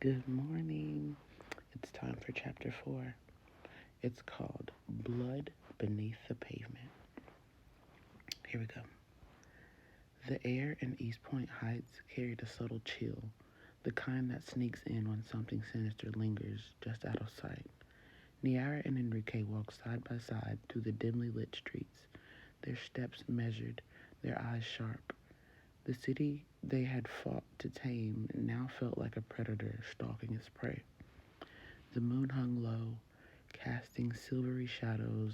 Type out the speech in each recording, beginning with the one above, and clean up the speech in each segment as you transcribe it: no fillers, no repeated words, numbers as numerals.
Good morning. It's time for chapter 4. It's called Blood Beneath the Pavement. Here we go. The air in East Point Heights carried a subtle chill, the kind that sneaks in when something sinister lingers just out of sight. Niara and Enrique walked side by side through the dimly lit streets, their steps measured, their eyes sharp. The city they had fought to tame now felt like a predator stalking its prey. The moon hung low, casting silvery shadows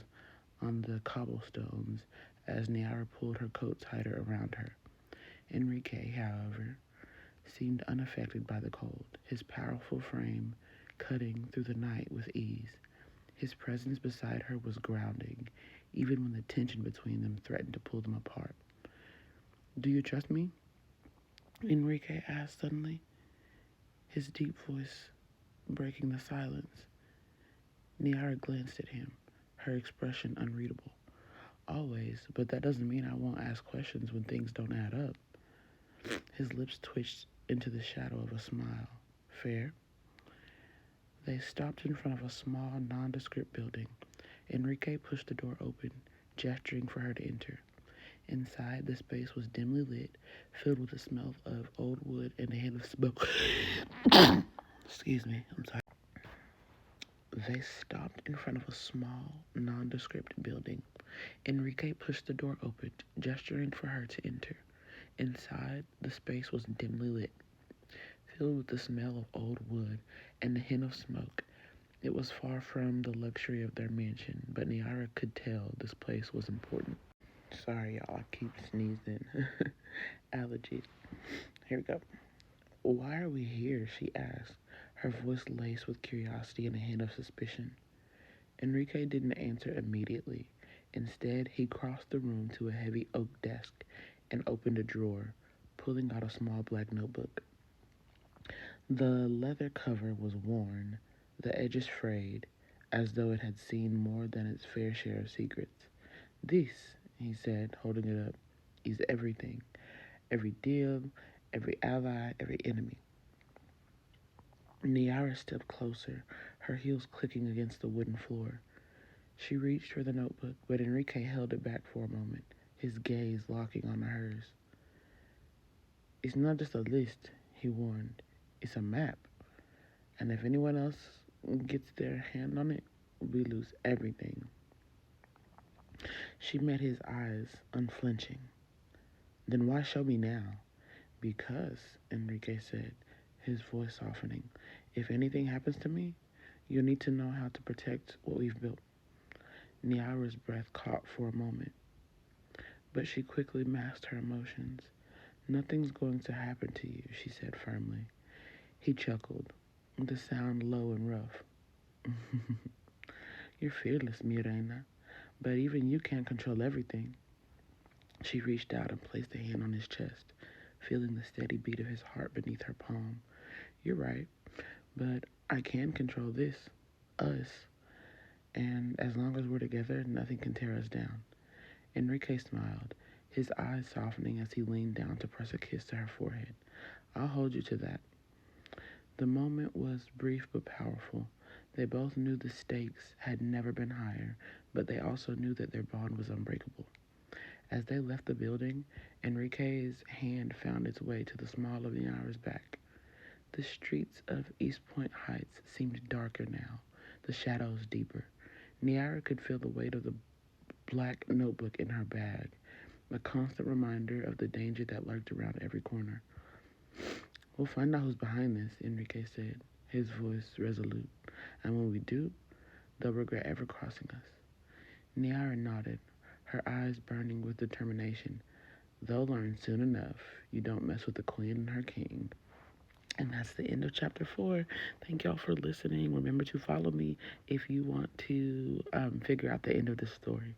on the cobblestones as Niara pulled her coat tighter around her. Enrique, however, seemed unaffected by the cold, his powerful frame cutting through the night with ease. His presence beside her was grounding, even when the tension between them threatened to pull them apart. "Do you trust me?" Enrique asked suddenly, his deep voice breaking the silence. Niara glanced at him, her expression unreadable. "Always, but that doesn't mean I won't ask questions when things don't add up." His lips twitched into the shadow of a smile. "Fair?" They stopped in front of a small, nondescript building. Enrique pushed the door open, gesturing for her to enter. Inside, the space was dimly lit, filled with the smell of old wood and a hint of smoke. Excuse me, I'm sorry. They stopped in front of a small, nondescript building. Enrique pushed the door open, gesturing for her to enter. Inside, the space was dimly lit, filled with the smell of old wood and the hint of smoke. It was far from the luxury of their mansion, but Niara could tell this place was important. Sorry, y'all, I keep sneezing. Allergies. Here we go. "Why are we here?" she asked, her voice laced with curiosity and a hint of suspicion. Enrique didn't answer immediately. Instead, he crossed the room to a heavy oak desk and opened a drawer, pulling out a small black notebook. The leather cover was worn, the edges frayed, as though it had seen more than its fair share of secrets. "This," he said, holding it up, "is everything. Every deal, every ally, every enemy." Niara stepped closer, her heels clicking against the wooden floor. She reached for the notebook, but Enrique held it back for a moment, his gaze locking on hers. "It's not just a list," he warned. "It's a map. And if anyone else gets their hand on it, we lose everything." She met his eyes, unflinching. "Then why show me now?" "Because," Enrique said, his voice softening, "if anything happens to me, you'll need to know how to protect what we've built." Niara's breath caught for a moment, but she quickly masked her emotions. "Nothing's going to happen to you," she said firmly. He chuckled, the sound low and rough. "You're fearless, mi reina, but even you can't control everything." She reached out and placed a hand on his chest, feeling the steady beat of his heart beneath her palm. "You're right, but I can control this, us, and as long as we're together, nothing can tear us down." Enrique smiled, his eyes softening as he leaned down to press a kiss to her forehead. "I'll hold you to that." The moment was brief but powerful. They both knew the stakes had never been higher, but they also knew that their bond was unbreakable. As they left the building, Enrique's hand found its way to the small of Niara's back. The streets of East Point Heights seemed darker now, the shadows deeper. Niara could feel the weight of the black notebook in her bag, a constant reminder of the danger that lurked around every corner. "We'll find out who's behind this," Enrique said, his voice resolute. "And when we do, they'll regret ever crossing us." Niara nodded, her eyes burning with determination. "They'll learn soon enough. You don't mess with the queen and her king." And that's the end of chapter 4. Thank y'all for listening. Remember to follow me if you want to figure out the end of this story.